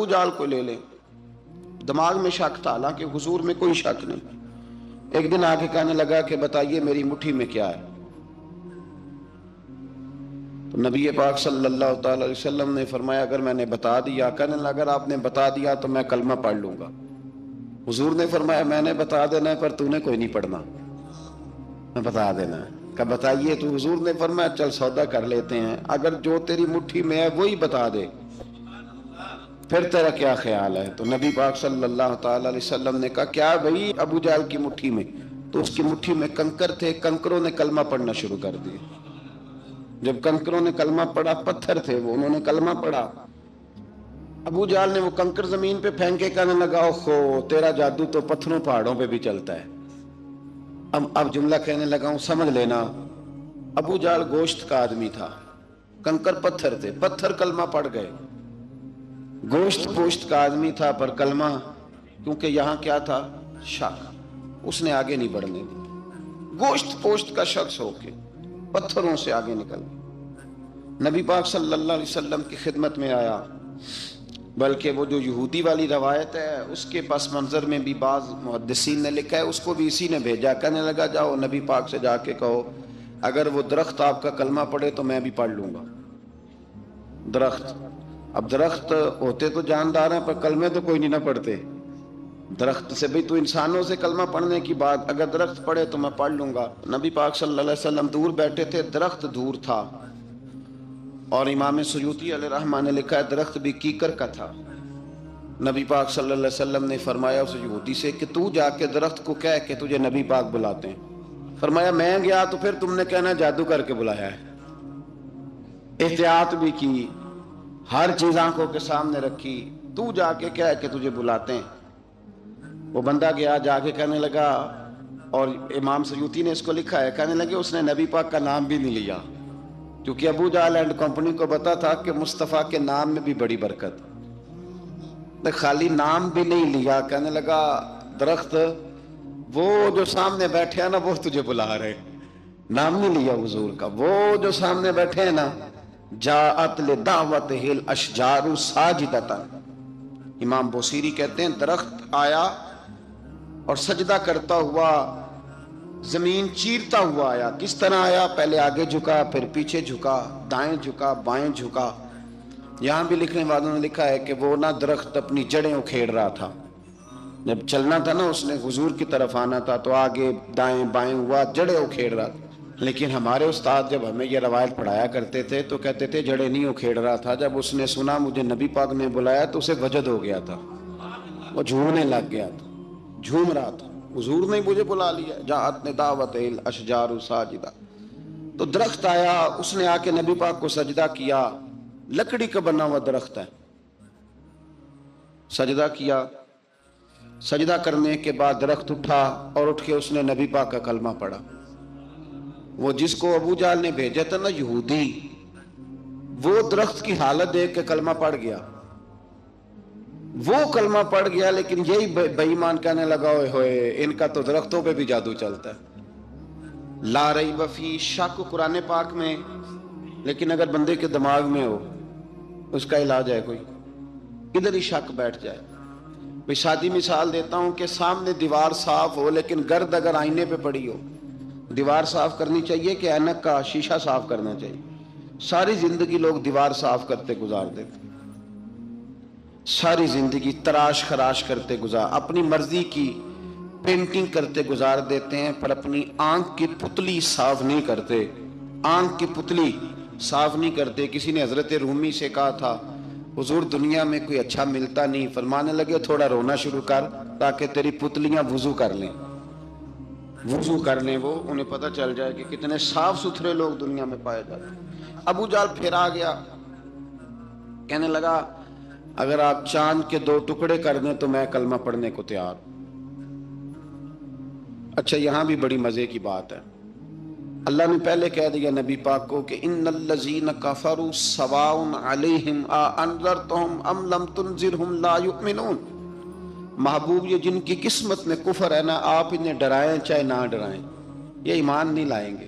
جال کو لے لیں، دماغ میں شک تھا، حالانکہ حضور میں کوئی شک نہیں۔ ایک دن آگے کہنے لگا کہ بتائیے میری مٹھی میں کیا ہے؟ تو نبی پاک صلی اللہ تعالی علیہ وسلم نے فرمایا اگر میں نے بتا دیا، کہنے لگا اگر آپ نے بتا دیا تو میں کلمہ پڑھ لوں گا۔ حضور نے فرمایا میں نے بتا دینا ہے پر تو نے کوئی نہیں پڑھنا، میں بتا دینا ہے۔ کہ بتائیے، تو حضور نے فرمایا چل سودا کر لیتے ہیں، اگر جو تیری مٹھی میں ہے وہی بتا دے پھر تیرا کیا خیال ہے؟ تو نبی پاک صلی اللہ تعالی علیہ وسلم نے کہا کیا بھئی ابو جہل کی مٹھی میں؟ تو اس کی مٹھی میں کنکر تھے، کنکروں نے کلمہ پڑھنا شروع کر دیا۔ جب کنکروں نے کلمہ پڑھا، پتھر تھے وہ، انہوں نے کلمہ پڑھا، ابو جہل نے وہ کنکر زمین پہ پھینکے، کہنے لگا اوہو تیرا جادو تو پتھروں پہاڑوں پہ بھی چلتا ہے۔ اب جملہ کہنے لگا ہوں سمجھ لینا، ابو جہل گوشت کا آدمی تھا، کنکر پتھر تھے، پتھر کلمہ پڑھ گئے۔ گوشت پوشت کا آدمی تھا پر کلمہ، کیونکہ یہاں کیا تھا؟ شک، اس نے آگے نہیں بڑھنے دی۔ گوشت پوشت کا شخص ہو کے پتھروں سے آگے نکل گیا، نبی پاک صلی اللہ علیہ وسلم کی خدمت میں آیا۔ بلکہ وہ جو یہودی والی روایت ہے اس کے پس منظر میں بھی بعض محدثین نے لکھا ہے، اس کو بھی اسی نے بھیجا، کہنے لگا جاؤ نبی پاک سے جا کے کہو اگر وہ درخت آپ کا کلمہ پڑھے تو میں بھی پڑھ لوں گا۔ درخت، اب درخت ہوتے تو جاندار ہیں پر کلمے تو کوئی نہیں نہ پڑھتے۔ درخت سے بھی تو انسانوں سے کلمہ پڑھنے کی بات، اگر درخت پڑھے تو میں پڑھ لوں گا۔ نبی پاک صلی اللہ علیہ وسلم دور بیٹھے تھے، درخت دور تھا، اور امام سیوطی علیہ رحمہ نے لکھا ہے درخت بھی کیکر کا تھا۔ نبی پاک صلی اللہ علیہ وسلم نے فرمایا اس یہودی سے کہ تو جا کے درخت کو کہہ کہ تجھے نبی پاک بلاتے ہیں۔ فرمایا میں گیا تو پھر تم نے کہنا جادو کر کے بلایا ہے۔ احتیاط بھی کی، ہر چیز آنکھوں کے سامنے رکھی، تو جا کے کہہ کہ تجھے بلاتے ہیں۔ وہ بندہ گیا، جا کے کہنے لگا، اور امام سیوطی نے اس کو لکھا ہے، کہنے لگے اس نے نبی پاک کا نام بھی نہیں لیا، کیونکہ ابو جہل اینڈ کمپنی کو پتا تھا کہ مصطفیٰ کے نام میں بھی بڑی برکت، خالی نام بھی نہیں لیا۔ کہنے لگا درخت وہ جو سامنے بیٹھے ہیں نا وہ تجھے بلا رہے، نام نہیں لیا حضور کا، وہ جو سامنے بیٹھے ہیں نا، جاءت لدعوتہ الاشجار ساجدۃ، امام بوصیری کہتے ہیں درخت آیا اور سجدہ کرتا ہوا، زمین چیرتا ہوا آیا۔ کس طرح آیا؟ پہلے آگے جھکا، پھر پیچھے جھکا، دائیں جھکا، بائیں جھکا۔ یہاں بھی لکھنے والوں نے لکھا ہے کہ وہ نہ درخت اپنی جڑیں اکھیڑ رہا تھا، جب چلنا تھا نا اس نے حضور کی طرف آنا تھا تو آگے دائیں بائیں ہوا، جڑیں اکھیڑ رہا تھا۔ لیکن ہمارے استاد جب ہمیں یہ روایت پڑھایا کرتے تھے تو کہتے تھے جڑیں نہیں اکھیڑ رہا تھا، جب اس نے سنا مجھے نبی پاک نے بلایا تو اسے وجد ہو گیا تھا، وہ جھومنے لگ گیا تھا، جھوم رہا تھا، حضور نے مجھے بلا لیا، جاءت لدعوتہ الاشجار ساجدۃ۔ تو درخت آیا، اس نے آ کے نبی پاک کو سجدہ کیا، لکڑی کا بنا ہوا درخت ہے، سجدہ کیا۔ سجدہ کرنے کے بعد درخت اٹھا اور اٹھ کے اس نے نبی پاک کا کلمہ پڑھا۔ وہ جس کو ابو جہل نے بھیجا تھا نا یہودی، وہ درخت کی حالت دیکھ کے کلمہ پڑھ گیا، وہ کلمہ پڑھ گیا، لیکن یہی بے ایمان کہنے لگا ہوئے ہوئے ان کا تو درختوں پہ بھی جادو چلتا ہے۔ لا ریب فی، شک قرآن پاک میں، لیکن اگر بندے کے دماغ میں ہو اس کا علاج ہے کوئی، ادھر ہی شک بیٹھ جائے۔ میں سادی مثال دیتا ہوں کہ سامنے دیوار صاف ہو لیکن گرد اگر آئینے پہ پڑی ہو، دیوار صاف کرنی چاہیے کہ اینک کا شیشہ صاف کرنا چاہیے؟ ساری زندگی لوگ دیوار صاف کرتے گزار دیتے، ساری زندگی تراش خراش کرتے گزار، اپنی مرضی کی پینٹنگ کرتے گزار دیتے ہیں، پر اپنی آنکھ کی پتلی صاف نہیں کرتے، آنکھ کی پتلی صاف نہیں کرتے۔ کسی نے حضرت رومی سے کہا تھا حضور دنیا میں کوئی اچھا ملتا نہیں، فرمانے لگے تھوڑا رونا شروع کر تاکہ تیری پتلیاں وضو کر لیں، وضو کر لیں، وہ انہیں پتہ چل جائے کہ کتنے صاف ستھرے لوگ دنیا میں پائے جاتے ہیں۔ ابو جہل پھر آ گیا، کہنے لگا اگر آپ چاند کے 2 ٹکڑے کر دیں تو میں کلمہ پڑھنے کو تیار ہوں۔ اچھا یہاں بھی بڑی مزے کی بات ہے، اللہ نے پہلے کہہ دیا نبی پاک کو کہ ان الذین کفروا سواء علیہم اانذرتہم ام لم تنذرہم لا یؤمنون۔ محبوب یہ جن کی قسمت میں کفر ہے نا، آپ انہیں ڈرائیں چاہے نہ ڈرائیں، یہ ایمان نہیں لائیں گے۔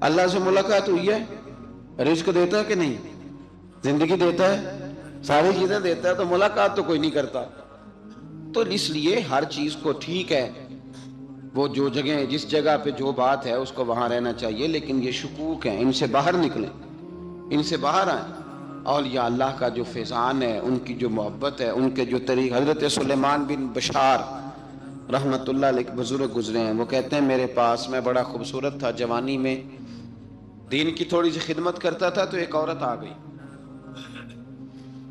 اللہ سے ملاقات ہوئی ہے، رزق دیتا ہے کہ نہیں، زندگی دیتا ہے، ساری چیزیں دیتا ہے، تو ملاقات تو کوئی نہیں کرتا۔ تو اس لیے ہر چیز کو ٹھیک ہے، وہ جو جگہ جس جگہ پہ جو بات ہے اس کو وہاں رہنا چاہیے، لیکن یہ شکوک ہیں، ان سے باہر نکلیں، ان سے باہر آئیں۔ اولیاء اللہ کا جو فیضان ہے، ان کی جو محبت ہے، ان کے جو طریق، حضرت سلیمان بن بشار رحمت اللہ علیہ بزرگ گزرے ہیں، وہ کہتے ہیں میرے پاس، میں بڑا خوبصورت تھا، جوانی میں دین کی تھوڑی سی خدمت کرتا تھا، تو ایک عورت آ گئی،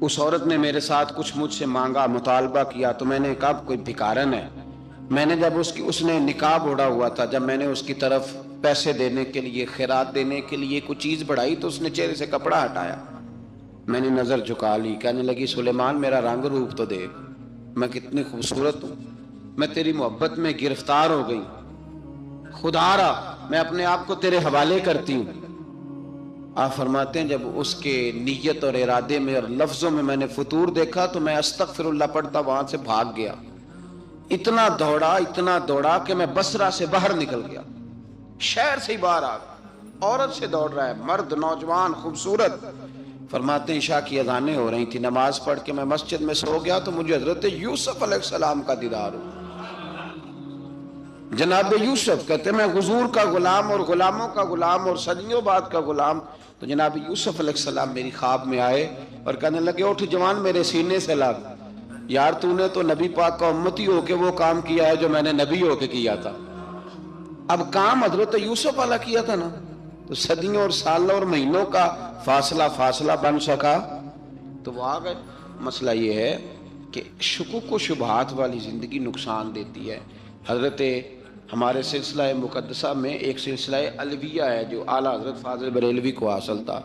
اس عورت نے میرے ساتھ کچھ مجھ سے مانگا، مطالبہ کیا، تو میں نے کہا کوئی بھکارن ہے۔ میں نے جب اس نے نقاب اوڑھا ہوا تھا، جب میں نے اس کی طرف پیسے دینے کے لیے، خیرات دینے کے لیے کوئی چیز بڑھائی، تو اس نے چہرے سے کپڑا ہٹایا، میں نے نظر جھکا لی، کہنے لگی سلیمان میرا رنگ روپ تو دیکھ، میں کتنی خوبصورت ہوں، میں تیری محبت میں گرفتار ہو گئی، خدا را میں اپنے آپ کو تیرے حوالے کرتی ہوں۔ آپ فرماتے ہیں جب اس کے نیت اور ارادے میں اور لفظوں میں نے فطور دیکھا، تو میں استغفر اللہ پڑھتا وہاں سے بھاگ گیا، اتنا دوڑا کہ میں بصرہ سے باہر نکل گیا، شہر سے ہی باہر آ گیا، عورت سے دوڑ رہا ہے، مرد نوجوان خوبصورت۔ فرماتے ہیں عشاء کی اذانیں ہو رہی تھی، نماز پڑھ کے میں مسجد میں سو گیا، تو مجھے حضرت یوسف علیہ السلام کا دیدار ہوا۔ جناب یوسف کہتے ہیں میں حضور کا غلام اور غلاموں کا غلام اور صدیوں بعد کا غلام، تو جناب یوسف علیہ السلام میری خواب میں آئے اور کہنے لگے اٹھ جوان میرے سینے سے لگ، یار تو نے تو نبی پاک کا امتی ہو کے وہ کام کیا ہے جو میں نے نبی ہو کے کیا تھا۔ اب کام حضرت یوسف والا کیا تھا نا، تو صدیوں اور سالوں اور مہینوں کا فاصلہ بن سکا، تو وہ آ گئے۔ مسئلہ یہ ہے کہ شکوک و شبہات والی زندگی نقصان دیتی ہے۔ حضرت ہمارے سلسلہ مقدسہ میں ایک سلسلہ علویہ ہے جو اعلیٰ حضرت فاضل بریلوی کو حاصل تھا،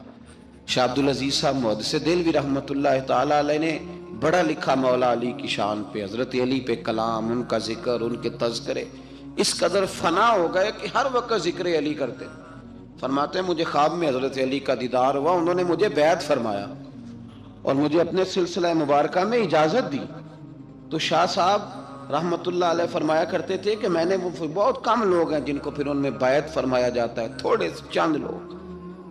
شاہ عبدالعزیز صاحب محدث دہلوی رحمۃ اللہ تعالیٰ علیہ نے بڑا لکھا مولا علی کی شان پہ، حضرت علی پہ کلام، ان کا ذکر، ان کے تذکرے اس قدر فنا ہو گئے کہ ہر وقت ذکر علی کرتے۔ فرماتے ہیں مجھے خواب میں حضرت علی کا دیدار ہوا، انہوں نے مجھے بیعت فرمایا اور مجھے اپنے سلسلہ مبارکہ میں اجازت دی۔ تو شاہ صاحب رحمت اللہ علیہ فرمایا کرتے تھے کہ میں نے وہ بہت کم لوگ ہیں جن کو پھر ان میں بیعت فرمایا جاتا ہے، تھوڑے چند لوگ،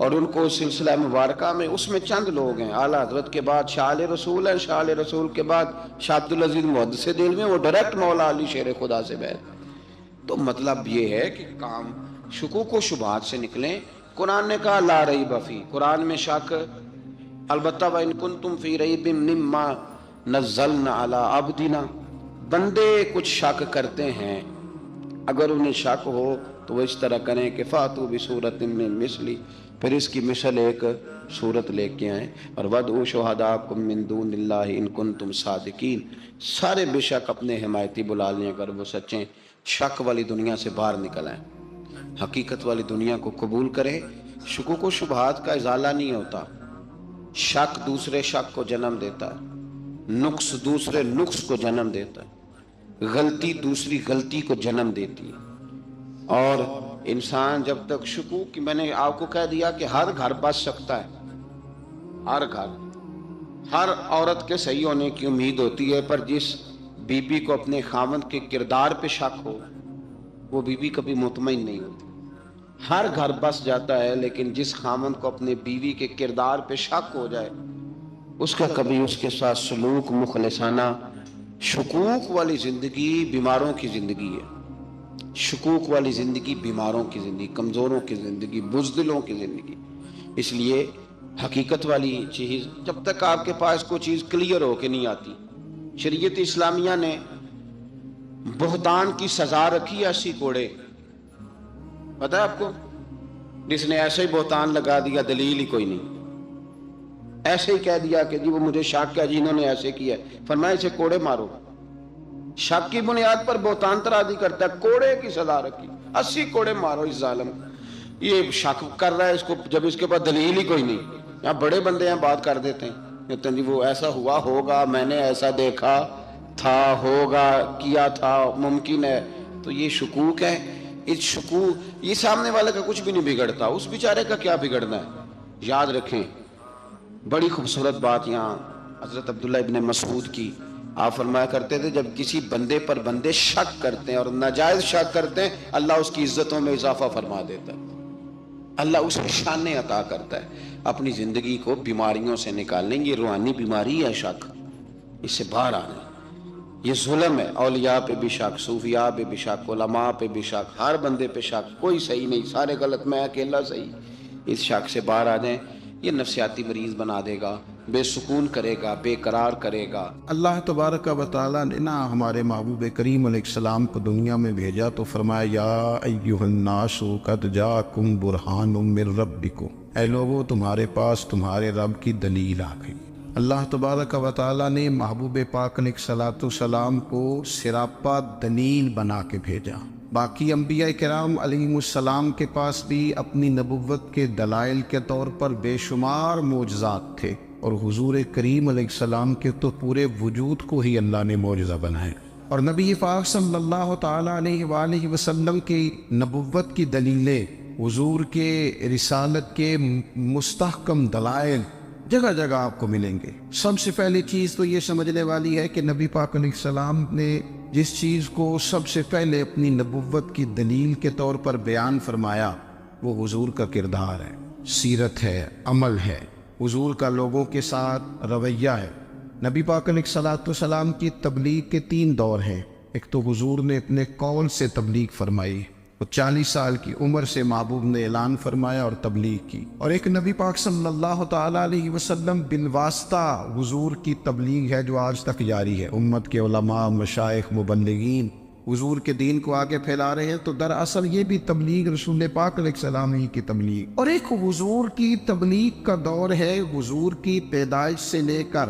اور ان کو سلسلہ مبارکہ میں اس میں چند لوگ ہیں۔ اعلیٰ حضرت کے بعد شاہ علیہ رسول ہیں، شاہ علیہ رسول کے بعد شاہ عبدالعزیز محدث دہلوی، وہ ڈائریکٹ مولا علی شیر خدا سے بیعت۔ تو مطلب یہ ہے کہ کام شکوک و شبہات سے نکلیں۔ قرآن نے کہا لا ریب فی، قرآن میں شک البتہ وَإِن كُنتُمْ فِي رَيْبٍ مِّمَّا نَزَّلْنَا عَلَىٰ عَبْدِنَا، بندے کچھ شک کرتے ہیں، اگر انہیں شک ہو تو وہ اس طرح کریں کہ فَأْتُوا بِسُورَةٍ مِّن مِّثْلِهِ، پھر اس کی مثل ایک صورت لے کے آئیں، اور وَادْعُوا شُهَدَاءَكُم مِّن دُونِ اللَّهِ إِن كُنتُمْ صَادِقِينَ، سارے بے شک اپنے حمایتی بلا لیں اگر وہ سچیں۔ شک والی دنیا سے باہر نکل آئیں، حقیقت والی دنیا کو قبول کریں۔ شکوک و شبہات کا ازالہ نہیں ہوتا، شک دوسرے شک کو جنم دیتا ہے، نقص دوسرے نقص کو جنم دیتا ہے، غلطی دوسری غلطی کو جنم دیتی ہے۔ اور انسان جب تک شکوک کی، میں نے آپ کو کہہ دیا کہ ہر گھر بس سکتا ہے، ہر گھر، ہر عورت کے صحیح ہونے کی امید ہوتی ہے، پر جس بی بی کو اپنے خاوند کے کردار پہ شک ہو وہ بی بی کبھی مطمئن نہیں ہوتی۔ ہر گھر بس جاتا ہے، لیکن جس خاوند کو اپنے بیوی کے کردار پہ شک ہو جائے اس کا کبھی اس کے ساتھ سلوک مخلصانہ۔ شکوک والی زندگی بیماروں کی زندگی ہے، شکوک والی زندگی بیماروں کی زندگی، کمزوروں کی زندگی، بزدلوں کی زندگی۔ اس لیے حقیقت والی چیز جب تک آپ کے پاس کوئی چیز کلیئر ہو کے نہیں آتی، شریعت اسلامیہ نے بہتان کی سزا رکھی 80 کوڑے، پتہ ہے آپ کو؟ جس نے ایسے ہی بہتان لگا دیا، دلیل ہی کوئی نہیں، ایسے ہی کہہ دیا کہ جی وہ مجھے شک ہے، جی انہوں نے ایسے کیا ہے، فرمایا اسے کوڑے مارو۔ شک کی بنیاد پر بہتان ترازی کرتا ہے، کوڑے کی سزا رکھی، 80 کوڑے مارو اس ظالم۔ یہ شک کر رہا ہے اس کو، جب اس کے پاس دلیل ہی کوئی نہیں۔ یہاں بڑے بندے ہیں بات کر دیتے ہیں، کہتے ہیں جی وہ ایسا ہوا ہوگا، میں نے ایسا دیکھا تھا، ہوگا، کیا تھا، ممکن ہے۔ تو یہ شکوک ہے۔ اس شکوک، یہ سامنے والے کا کچھ بھی نہیں بگڑتا، اس بیچارے کا کیا بگڑنا ہے۔ یاد رکھیں، بڑی خوبصورت بات یہاں حضرت عبداللہ ابن مسعود کی، آپ فرمایا کرتے تھے جب کسی بندے پر بندے شک کرتے ہیں اور ناجائز شک کرتے ہیں، اللہ اس کی عزتوں میں اضافہ فرما دیتا ہے۔ اللہ اسے شانیں عطا کرتا ہے اپنی زندگی کو بیماریوں سے نکالنے. یہ روحانی بیماری ہے شک، اس سے باہر آنا. یہ ظلم ہے، اولیاء پہ بھی شک، صوفیاء پہ بھی شک، علماء پہ بھی شک، ہر بندے پہ شک، کوئی صحیح نہیں، سارے غلط، میں اکیلا صحیح. اس شک سے باہر آ جائیں. یہ نفسیاتی مریض بنا دے گا، بے سکون کرے گا، بے قرار کرے گا. اللہ تبارک و تعالیٰ نے نا ہمارے محبوب کریم علیہ السلام کو دنیا میں بھیجا تو فرمایا یا ایھا الناس قد جاءکم برہان من ربکم، اے لوگو تمہارے پاس تمہارے رب کی دلیل آ گئی. اللہ تبارک و تعالیٰ نے محبوب پاک علیہ السلام کو سراپا دلیل بنا کے بھیجا. باقی انبیاء کرام علیہم السلام کے پاس بھی اپنی نبوت کے دلائل کے طور پر بے شمار معجزات تھے، اور حضور کریم علیہ السلام کے تو پورے وجود کو ہی اللہ نے معجزہ بنایا. اور نبی پاک صلی اللہ تعالیٰ علیہ وآلہ وسلم کی نبوت کی دلیلیں، حضور کے رسالت کے مستحکم دلائل جگہ جگہ آپ کو ملیں گے. سب سے پہلی چیز تو یہ سمجھنے والی ہے کہ نبی پاک علیہ السلام نے جس چیز کو سب سے پہلے اپنی نبوت کی دلیل کے طور پر بیان فرمایا وہ حضور کا کردار ہے، سیرت ہے، عمل ہے، حضور کا لوگوں کے ساتھ رویہ ہے. نبی پاک علیہ السلام کی تبلیغ کے 3 دور ہیں. ایک تو حضور نے اپنے قول سے تبلیغ فرمائی، وہ 40 سال کی عمر سے محبوب نے اعلان فرمایا اور تبلیغ کی. اور ایک نبی پاک صلی اللہ تعالیٰ علیہ وسلم بالواسطہ حضور کی تبلیغ ہے جو آج تک جاری ہے. امت کے علماء، مشائخ، مبلغین حضور کے دین کو آگے پھیلا رہے ہیں. تو دراصل یہ بھی تبلیغ رسول پاک علیہ السلام ہی کی تبلیغ. اور ایک حضور کی تبلیغ کا دور ہے حضور کی پیدائش سے لے کر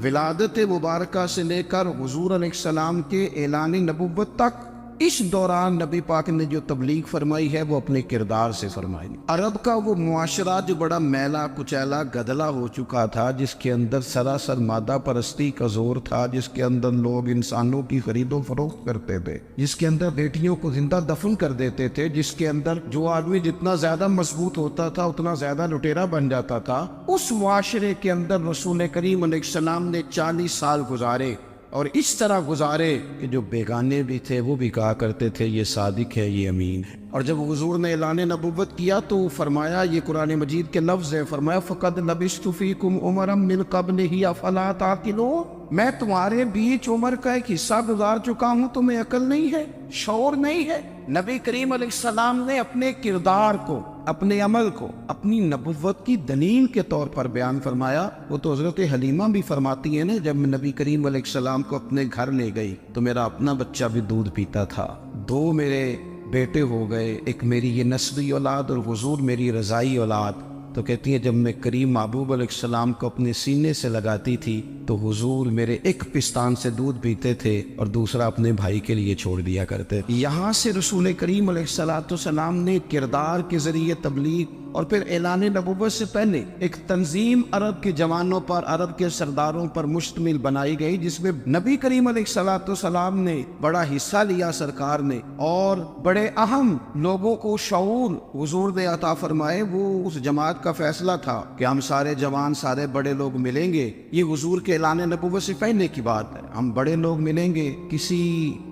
ولادت مبارکہ سے لے کر حضور علیہ السلام کے اعلان نبوت تک. اس دوران نبی پاک نے جو تبلیغ فرمائی ہے وہ اپنے کردار سے فرمائی. عرب کا وہ معاشرہ جو بڑا میلا کچیلا گدلا ہو چکا تھا، جس کے اندر سراسر مادہ پرستی کا زور تھا، جس کے اندر لوگ انسانوں کی خرید و فروخت کرتے تھے، جس کے اندر بیٹیوں کو زندہ دفن کر دیتے تھے، جس کے اندر جو آدمی جتنا زیادہ مضبوط ہوتا تھا اتنا زیادہ لٹیرا بن جاتا تھا، اس معاشرے کے اندر رسول کریم علیہ السلام نے 40 سال گزارے. اور اس طرح گزارے کہ جو بیگانے بھی تھے وہ بھی کہا کرتے تھے یہ صادق ہے، یہ امین ہے. اور جب حضور نے اعلان نبوت کیا تو فرمایا، یہ قرآن مجید کے لفظ ہے، فرمایا فَقَدْ لَبِثْتُ فِيكُمْ عُمَرًا مِّن قَبْلِهِ أَفَلَا تَعْقِلُونَ، میں تمہارے بیچ عمر کا ایک حصہ گزار چکا ہوں، تمہیں عقل نہیں ہے، شعور نہیں ہے. نبی کریم علیہ السلام نے اپنے کردار کو، اپنے عمل کو اپنی نبوت کی دلیل کے طور پر بیان فرمایا. وہ تو حضرت حلیمہ بھی فرماتی ہیں نا، جب میں نبی کریم علیہ السلام کو اپنے گھر لے گئی تو میرا اپنا بچہ بھی دودھ پیتا تھا، 2 میرے بیٹے ہو گئے، ایک میری یہ نسبی اولاد اور حضور میری رضائی اولاد. تو کہتی ہیں جب میں کریم محبوب علیہ السلام کو اپنے سینے سے لگاتی تھی تو حضور میرے ایک پستان سے دودھ پیتے تھے اور دوسرا اپنے بھائی کے لیے چھوڑ دیا کرتے. یہاں سے رسول کریم علیہ السلام نے کردار کے ذریعے تبلیغ اور پھر اعلان نبوت سے پہلے ایک تنظیم عرب کے جوانوں پر، عرب کے سرداروں پر مشتمل بنائی گئی، جس میں نبی کریم علیہ السلام نے بڑا حصہ لیا سرکار نے، اور بڑے اہم لوگوں کو شعور حضور نے عطا فرمائے. وہ اس جماعت کا فیصلہ تھا کہ ہم سارے جوان، سارے بڑے لوگ ملیں گے. یہ حضور کے اعلان نبوت سے پہلے کی بات ہے. ہم بڑے لوگ ملیں گے، کسی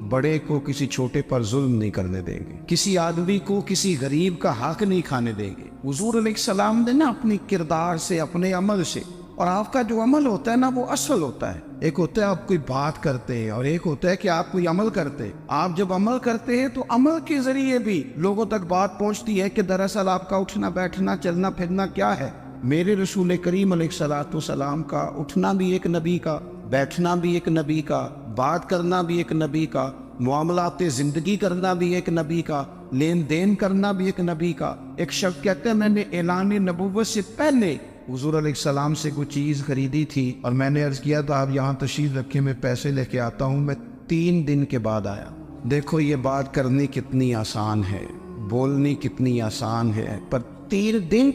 بڑے کو کسی چھوٹے پر ظلم نہیں کرنے دیں گے، کسی آدمی کو کسی غریب کا حق نہیں کھانے دیں گے. حضور علیہ السلام نے نا اپنی کردار سے، اپنے عمل سے، اور آپ کا جو عمل ہوتا ہے نا وہ اصل ہوتا ہے. ایک ہوتا ہے آپ کوئی بات کرتے ہیں اور ایک ہوتا ہے کہ آپ کوئی عمل کرتے ہیں. آپ جب عمل کرتے ہیں تو عمل کے ذریعے بھی لوگوں تک بات پہنچتی ہے کہ دراصل آپ کا اٹھنا بیٹھنا چلنا پھرنا کیا ہے. میرے رسول کریم علیہ السلام کا اٹھنا بھی ایک نبی کا، بیٹھنا بھی ایک نبی کا، بات کرنا بھی ایک نبی کا، معاملات زندگی کرنا بھی ایک نبی کا، لین دین کرنا بھی ایک نبی کا. ایک شخص کہتے ہیں میں نے اعلان نبوت سے پہلے حضور علیہ السلام سے کوئی چیز خریدی تھی اور میں نے عرض کیا تھا آپ یہاں تشریف رکھیں، میں پیسے لے کے آتا ہوں. میں 3 دن کے بعد آیا. دیکھو یہ بات کرنی کتنی آسان ہے، بولنی کتنی آسان ہے، پر 3 دن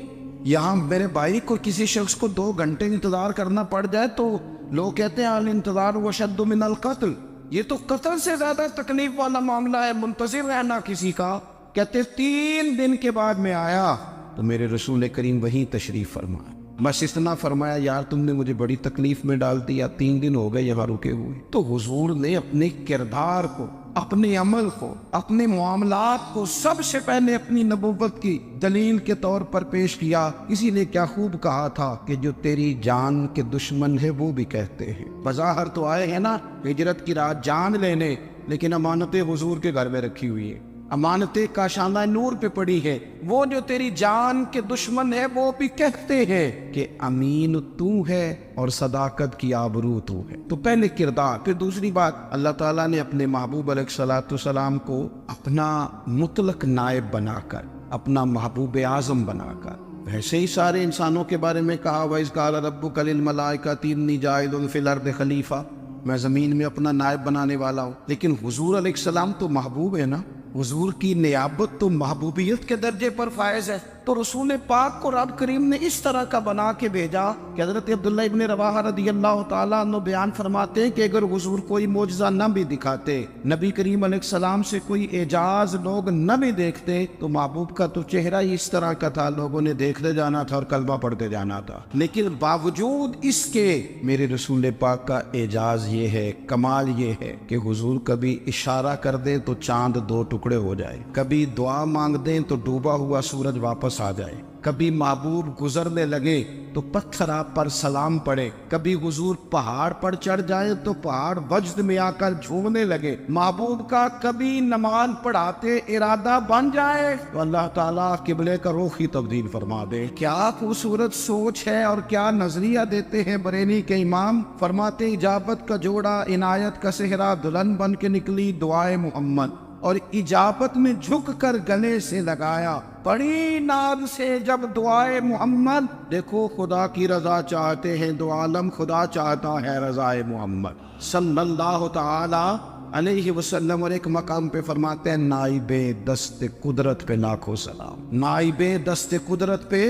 یہاں میرے بھائی کو کسی شخص کو 2 گھنٹے انتظار کرنا پڑ جائے تو لوگ کہتے ہیں الانتظار وشد من القتل، یہ تو قتل سے زیادہ تکلیف والا معاملہ ہے، منتظر رہنا کسی کا. کہتے 3 دن کے بعد میں آیا تو میرے رسول کریم وہیں تشریف فرمایا. بس اتنا فرمایا یار تم نے مجھے بڑی تکلیف میں ڈال دیا، 3 دن ہو گئے یہاں رکے ہوئے. تو حضور نے اپنے کردار کو، اپنے عمل کو، اپنے معاملات کو سب سے پہلے اپنی نبوت کی دلیل کے طور پر پیش کیا۔ اسی نے کیا خوب کہا تھا کہ جو تیری جان کے دشمن ہے وہ بھی کہتے ہیں، بظاہر تو آئے ہیں نا ہجرت کی رات جان لینے، لیکن امانتیں حضور کے گھر میں رکھی ہوئی ہیں، امانتیں کاشانہ نور پہ پڑی ہے۔ وہ جو تیری جان کے دشمن ہے وہ بھی کہتے ہیں کہ امین تو ہے اور صداقت کی آبرو تو ہے۔ تو پہلے کردار، پھر دوسری بات، اللہ تعالیٰ نے اپنے محبوب علیہ الصلوۃ والسلام کو اپنا مطلق نائب بنا کر، اپنا محبوب اعظم بنا کر، ویسے ہی سارے انسانوں کے بارے میں کہا وَإِذْ قَالَ رَبُّكَ لِلْمَلَائِكَةِ إِنِّي جَاعِلٌ فِي الْأَرْضِ خَلِيفَةً، میں زمین میں اپنا نائب بنانے والا ہوں۔ لیکن حضور علیہ السلام تو محبوب ہے نا، حضور کی نیابت تو محبوبیت کے درجے پر فائز ہے۔ تو رسول پاک کو رب کریم نے اس طرح کا بنا کے بھیجا کہ حضرت عبداللہ ابن رواحہ رضی اللہ تعالیٰ عنہ بیان فرماتے ہیں کہ اگر حضور کوئی معجزہ نہ بھی دکھاتے، نبی کریم علیہ السلام سے کوئی اعجاز لوگ نہ بھی دیکھتے، تو محبوب کا تو چہرہ ہی اس طرح کا تھا، لوگوں نے دیکھتے جانا تھا اور کلمہ پڑھتے جانا تھا۔ لیکن باوجود اس کے میرے رسول پاک کا اعجاز یہ ہے، کمال یہ ہے کہ حضور کبھی اشارہ کر دیں تو چاند دو ٹکڑے ہو جائے، کبھی دعا مانگ دیں تو ڈوبا ہوا سورج واپس آ جائے، کبھی محبوب گزرنے لگے تو پتھر آپ پر سلام پڑے، کبھی حضور پہاڑ پر چڑھ جائے تو پہاڑ وجد میں آ کر جھومنے لگے، محبوب کا کبھی نماز پڑھاتے ارادہ بن جائے تو اللہ تعالیٰ قبلے کا رخ ہی تبدیل فرما دے۔ کیا خوبصورت سوچ ہے اور کیا نظریہ دیتے ہیں بریلی کے امام، فرماتے اجابت کا جوڑا عنایت کا صحرا دلہن بن کے نکلی دعائے محمد، اور اجابت میں جھک کر گلے سے لگایا بڑی ناز سے جب دعائے محمد، دیکھو خدا کی رضا چاہتے ہیں، دو عالم خدا چاہتا ہے رضائے محمد صلی اللہ تعالی علیہ وسلم۔ اور ایک مقام پہ فرماتے ہیں نائب دست قدرت پہ لاکھوں سلام، نائب دست قدرت پہ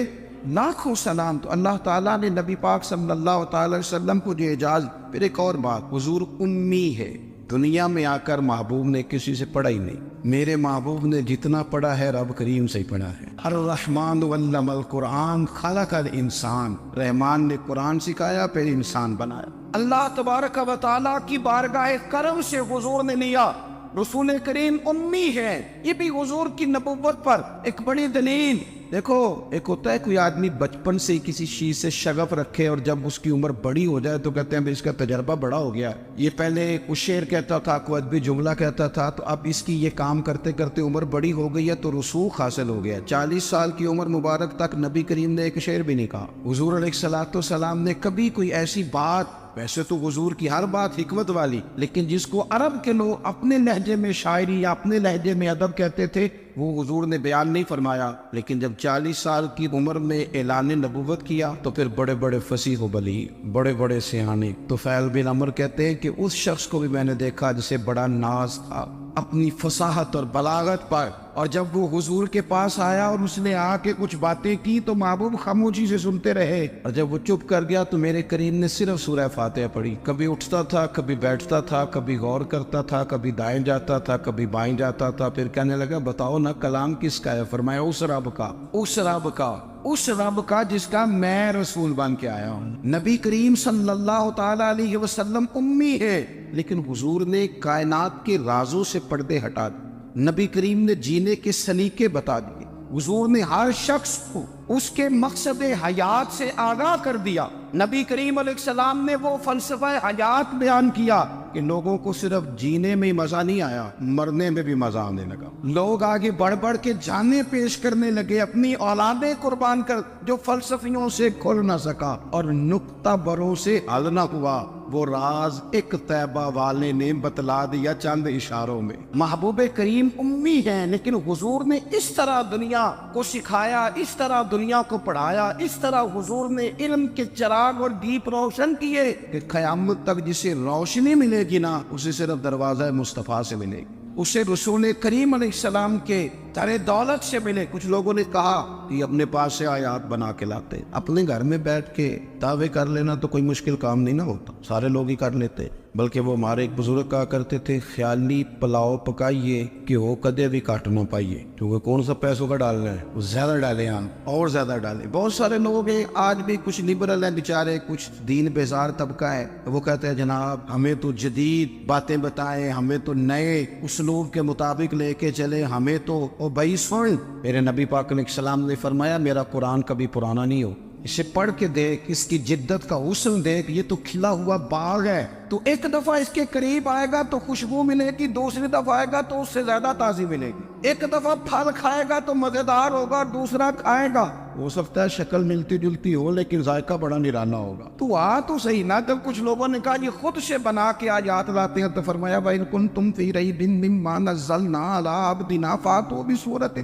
لاکھوں سلام۔ تو اللہ تعالیٰ نے نبی پاک صلی اللہ تعالی وسلم کو جو اعجاز۔ پھر ایک اور بات، حضور امی ہے، دنیا میں آ کر محبوب نے کسی سے پڑھا ہی نہیں، میرے محبوب نے جتنا پڑھا ہے رب کریم سے ہی پڑھا ہے۔ الرحمن علم القرآن خلق الانسان، رحمان نے قرآن سکھایا پھر انسان بنایا۔ اللہ تبارک و تعالیٰ کی بارگاہ کرم سے حضور نے لیا، رسول کریم امی ہے، یہ بھی حضور کی نبوت پر ایک بڑی دلیل۔ دیکھو ایک ہوتا ہے کوئی آدمی بچپن سے ہی کسی چیز سے شغف رکھے اور جب اس کی عمر بڑی ہو جائے تو کہتے ہیں اس کا تجربہ بڑا ہو گیا، یہ پہلے کچھ شعر کہتا تھا، کوئی ادبی جملہ کہتا تھا، تو اب اس کی یہ کام کرتے کرتے عمر بڑی ہو گئی ہے تو رسوخ حاصل ہو گیا۔ 40 سال کی عمر مبارک تک نبی کریم نے ایک شعر بھی نہیں کہا، حضور علیہ الصلوۃ والسلام نے کبھی کوئی ایسی بات، ویسے تو حضور کی ہر بات حکمت والی، لیکن جس کو عرب کے لوگ اپنے لہجے میں شاعری یا اپنے لہجے میں ادب کہتے تھے وہ حضور نے بیان نہیں فرمایا۔ لیکن جب 40 سال کی عمر میں اعلان نبوت کیا تو پھر بڑے بڑے فصیح و بلیغ، بڑے بڑے سیانے، طفیل بن عمر کہتے ہیں کہ اس شخص کو بھی میں نے دیکھا جسے بڑا ناز تھا اپنی فصاحت اور بلاغت پر، اور جب وہ حضور کے پاس آیا اور اس نے آ کے کچھ باتیں کی تو محبوب خاموشی سے سنتے رہے، اور جب وہ چپ کر گیا تو میرے کریم نے صرف سورہ فاتحہ پڑھی، کبھی اٹھتا تھا، کبھی بیٹھتا تھا، کبھی غور کرتا تھا، کبھی دائیں جاتا تھا، کبھی بائیں جاتا تھا، پھر کہنے لگا بتاؤ نا کلام کس کا ہے؟ فرمایا اس رب کا، اس رب کا، اس رب کا جس کا میں رسول بن کے آیا ہوں۔ نبی کریم صلی اللہ تعالی علیہ وسلم امی ہے، لیکن حضور نے کائنات کے رازوں سے پردے ہٹا دیے، نبی کریم نے جینے کے سلیقے بتا دیے، حضور نے ہر شخص کو اس کے مقصد حیات سے آگاہ کر دیا، نبی کریم علیہ السلام نے وہ فلسفہ حیات بیان کیا کہ لوگوں کو صرف جینے میں مزہ نہیں آیا، مرنے میں بھی مزہ آنے لگا، لوگ آگے بڑھ بڑھ کے جانیں پیش کرنے لگے، اپنی اولادیں قربان کر، جو فلسفیوں سے کھل نہ سکا اور نکتہ بروں سے حل نہ ہوا، وہ راز ایک طیبہ والے نے بتلا دیا چند اشاروں میں۔ محبوب کریم امی ہیں، لیکن حضور نے اس طرح دنیا کو سکھایا، اس طرح دنیا کو پڑھایا، اس طرح حضور نے علم کے چراغ اور دیپ روشن کیے کہ قیامت تک جسے روشنی ملے گی نا اسے صرف دروازہ مصطفیٰ سے ملے گی، اسے رسول کریم علیہ السلام کے تر دولت سے ملے۔ کچھ لوگوں نے کہا کہ اپنے پاس سے آیات بنا کے لاتے، اپنے گھر میں بیٹھ کے دعوے کر لینا تو کوئی مشکل کام نہیں نہ ہوتا، سارے لوگ ہی کر لیتے۔ بلکہ وہ ہمارے ایک بزرگ کہا کرتے تھے خیالی پلاؤ پکائیے کہ وہ کدے بھی کاٹ نہ پائیے، کیونکہ کون سا پیسوں کا ڈالنا ہے، وہ زیادہ ڈالیں ہم اور زیادہ ڈالیں۔ بہت سارے لوگ ہیں آج بھی، کچھ لبرل ہیں بیچارے، کچھ دین بیزار طبقہ ہے، وہ کہتے ہیں جناب ہمیں تو جدید باتیں بتائیں، ہمیں تو نئے اسلوب کے مطابق لے کے چلے، ہمیں تو او بھائی سن، میرے نبی پاک علیہ السلام نے فرمایا میرا قرآن کبھی پرانا نہیں ہو، اسے پڑھ کے دیکھ، اس کی جدت کا حسن دیکھ، یہ تو کھلا ہوا باغ ہے، تو ایک دفعہ اس کے قریب آئے گا تو خوشبو ملے گی، دوسری دفعہ آئے گا تو اس سے زیادہ تازی ملے گی، ایک دفعہ پھل کھائے گا تو مزیدار ہوگا، دوسرا کھائے گا ہو سکتا ہے شکل ملتی جلتی ہو لیکن ذائقہ بڑا نرالا ہوگا۔ تو تو صحیح نا، جب کچھ لوگوں نے کہا یہ خود سے بنا کے آیات لاتے ہیں تو فرمایا وَإِن كُنتُمْ فِي رَيْبٍ مِّمَّا نَزَّلْنَا عَلَىٰ عَبْدِنَا فَأْتُوا بِسُورَةٍ،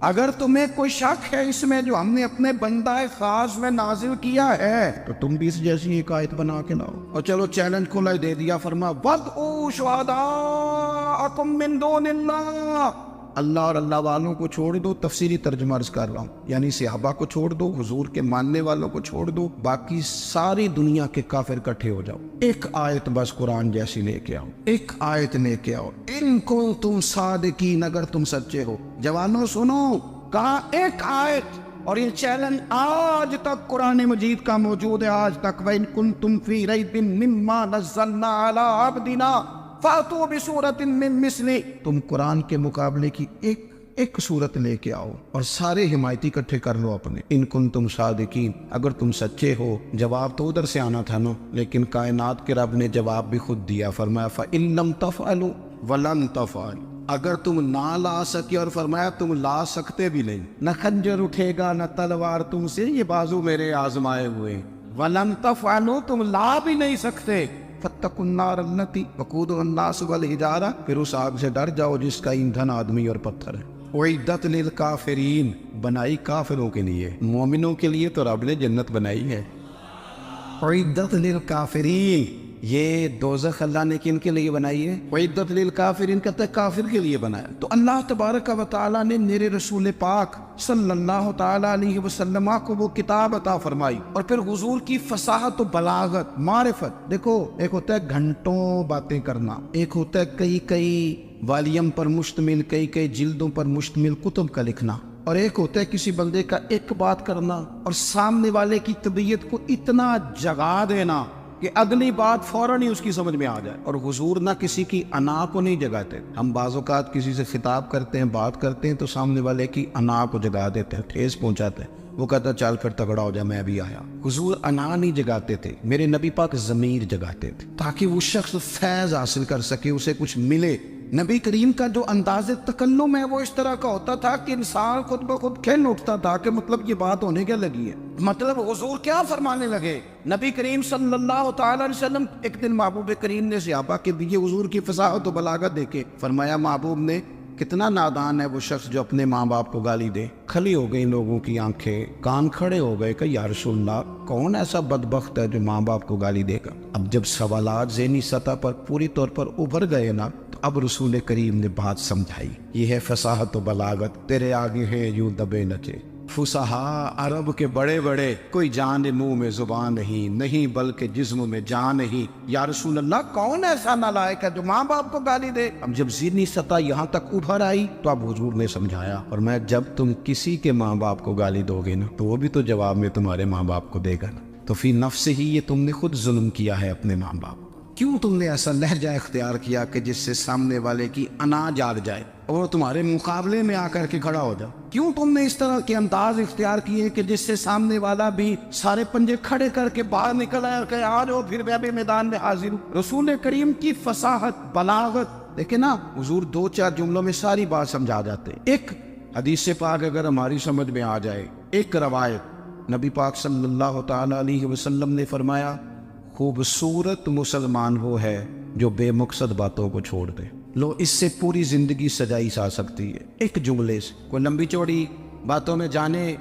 اگر تمہیں کوئی شک ہے اس میں جو ہم نے اپنے بندہ خاص میں نازل کیا ہے تو تم بھی اس جیسی ایک آیت بنا کے لاؤ۔ اور چلو چیلنج کھلا دے دیا، فرما وَادْعُوا شُهَدَاءَكُم مِّن دُونِ اللَّهِ، اللہ اور اللہ والوں کو چھوڑ دو، تفسیری ترجمہ عرض کر رہا ہوں، یعنی صحابہ کو چھوڑ دو، حضور کے ماننے والوں کو چھوڑ دو، باقی ساری دنیا کے کافر اکٹھے ہو جاؤ، ایک آیت بس قرآن جیسی لے کے آؤ، ایک آیت لے کے آؤ، ان کنتم صادقین، اگر تم سچے ہو۔ جوانوں سنو، کہا ایک آیت، اور یہ چیلنج آج تک قرآن مجید کا موجود ہے، آج تک وَإِن كُنتُمْ فِي رَيْبٍ مِّمَّا نَزَّلْنَا عَلَىٰ عَبْدِنَا فَأْتُوا بِسُورَةٍ مِّن مِّثْلِهِ، تم قرآن کے مقابلے کی ایک صورت لے کے آؤ اور سارے حمایتی اکٹھے کر لو اپنے، ان کنتم صادقین، اگر تم سچے ہو۔ جواب تو ادھر سے آنا تھا نا، لیکن کائنات کے رب نے جواب بھی خود دیا، فرمایا فَإِن لَّمْ تَفْعَلُوا وَلَن تَفْعَلُوا، اگر تم نہ لا سکے، اور فرمایا تم لا سکتے بھی نہیں، نہ خنجر اٹھے گا نہ تلوار تم سے، یہ بازو میرے آزمائے ہوئے، وَلَن تَفْعَلُوا، تم لا بھی نہیں سکتے، فَاتَّقُوا النَّارَ الَّتِي وَقُودُهَا النَّاسُ وَالْحِجَارَةُ، پھر اس آگ سے ڈر جاؤ جس کا ایندھن آدمی اور پتھر ہے، اُعِدَّتْ لِلْكَافِرِينَ، بنائی کافروں کے لیے، مومنوں کے لیے تو رب نے جنت بنائی ہے، اُعِدَّتْ لِلْكَافِرِينَ، یہ دوزخ اللہ نے کن کے لیے بنائی ہے؟ اُعِدَّتْ لِلْكَافِرِينَ، کہتے ہیں کافر کے لیے بنایا۔ تو اللہ تبارک و تعالیٰ نے میرے رسول پاک صلی اللہ تعالیٰ علیہ وسلم کو وہ کتاب عطا فرمائی، اور پھر حضور کی فصاحت و بلاغت، معرفت، دیکھو ایک ہوتا ہے گھنٹوں باتیں کرنا، ایک ہوتا ہے کئی والیم پر مشتمل، کئی جلدوں پر مشتمل کتب کا لکھنا، اور ایک ہوتا ہے کسی بندے کا ایک بات کرنا اور سامنے والے کی طبیعت کو اتنا جگا دینا کہ اگلی بات فوراً ہی اس کی سمجھ میں آ جائے۔ اور حضور نہ کسی کی انا کو نہیں جگاتے، ہم بعض اوقات کسی سے خطاب کرتے ہیں، بات کرتے ہیں تو سامنے والے کی انا کو جگا دیتے ہیں، ٹھیس پہنچاتے ہیں، وہ کہتا ہے چل پھر تگڑا ہو جائے میں بھی آیا۔ حضور انا نہیں جگاتے تھے، میرے نبی پاک ضمیر جگاتے تھے تاکہ وہ شخص فیض حاصل کر سکے، اسے کچھ ملے۔ نبی کریم کا جو انداز تکلم ہے وہ اس طرح کا ہوتا تھا کہ انسان خود بخود کھل اٹھتا تھا کہ مطلب یہ بات ہونے کیا لگی ہے، مطلب حضور کیا فرمانے لگے۔ نبی کریم صلی اللہ تعالیٰ علیہ وسلم، ایک دن محبوب کریم نے صحابہ کے دیے حضور کی فصاحت و بلاغت دیکھے، فرمایا محبوب نے کتنا نادان ہے وہ شخص جو اپنے ماں باپ کو گالی دے۔ کھلی ہو گئی لوگوں کی آنکھیں، کان کھڑے ہو گئے کہ یا رسول اللہ کون ایسا بدبخت ہے جو ماں باپ کو گالی دے گا۔ اب جب سوالات ذہنی سطح پر پوری طور پر ابھر گئے نا، تو اب رسول کریم نے بات سمجھائی، یہ ہے فصاحت و بلاغت، تیرے آگے ہیں یوں دبے نچے۔ فصحا عرب کے بڑے بڑے، کوئی جان منہ میں زبان نہیں بلکہ جسم میں جان نہیں۔ یا رسول اللہ کون ایسا نالائق ہے جو ماں باپ کو گالی دے؟ اب جب ذہنی سطح یہاں تک ابھر آئی تو اب حضور نے سمجھایا، اور میں جب تم کسی کے ماں باپ کو گالی دو گے نا تو وہ بھی تو جواب میں تمہارے ماں باپ کو دے گا نا، تو فی نفس ہی یہ تم نے خود ظلم کیا ہے اپنے ماں باپ۔ کیوں تم نے ایسا لہجہ اختیار کیا کہ جس سے سامنے والے کی انا جاگ جائے اور وہ تمہارے مقابلے میں آ کر کے کھڑا ہو جائے؟ کیوں تم نے اس طرح کے انداز اختیار کیے کہ جس سے سامنے والا بھی سارے پنجے کھڑے کر کے باہر نکل آئے کہ آ جاؤ پھر میں بھی میدان میں حاضر ہوں؟ رسول کریم کی فصاحت بلاغت دیکھیں نا، حضور 2-4 جملوں میں ساری بات سمجھا جاتے۔ ایک حدیث پاک اگر ہماری سمجھ میں آ جائے، ایک روایت، نبی پاک صلی اللہ تعالیٰ علیہ وسلم نے فرمایا خوبصورت مسلمان وہ ہے جو بے مقصد باتوں کو چھوڑ دے۔ لو اس سے پوری زندگی سجائی جا سکتی ہے ایک جملے سے، کوئی لمبی چوڑی باتوں میں جانے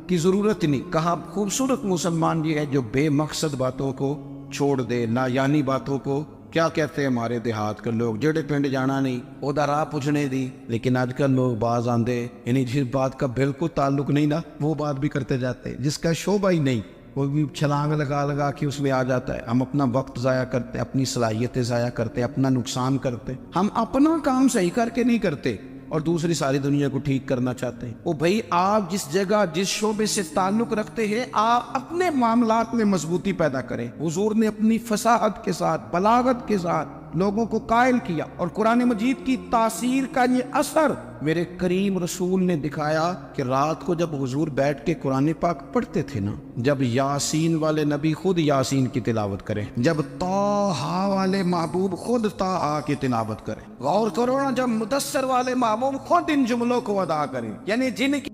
کی ضرورت نہیں۔ کہا خوبصورت مسلمان یہ ہے جو بے مقصد باتوں کو چھوڑ دے، لا یعنی باتوں کو، کیا کہتے ہیں ہمارے دیہات کے لوگ، جڑے پنڈ جانا نہیں اودا راہ پوچھنے دی، لیکن آج کل لوگ باز آندے یعنی جس بات کا بالکل تعلق نہیں نا وہ بات بھی کرتے جاتے، جس کا شعبہ ہی نہیں کوئی بھی چھلانگ لگا لگا کے اس میں آ جاتا ہے. ہم اپنا وقت ضائع کرتے ہیں, اپنی صلاحیتیں ضائع کرتے ہیں, اپنا نقصان کرتے ہیں. ہم اپنا کام صحیح کر کے نہیں کرتے اور دوسری ساری دنیا کو ٹھیک کرنا چاہتے ہیں. او بھائی, آپ جس جگہ جس شعبے سے تعلق رکھتے ہیں آپ اپنے معاملات میں مضبوطی پیدا کریں. حضور نے اپنی فصاحت کے ساتھ, بلاغت کے ساتھ لوگوں کو قائل کیا, اور قرآن مجید کی تاثیر کا یہ اثر میرے کریم رسول نے دکھایا کہ رات کو جب حضور بیٹھ کے قرآن پاک پڑھتے تھے نا, جب یاسین والے نبی خود یاسین کی تلاوت کریں, جب طٰہٰ والے محبوب خود طٰہٰ کی تلاوت کریں, غور کرو نا, جب مدثر والے محبوب خود ان جملوں کو ادا کریں, یعنی جن کی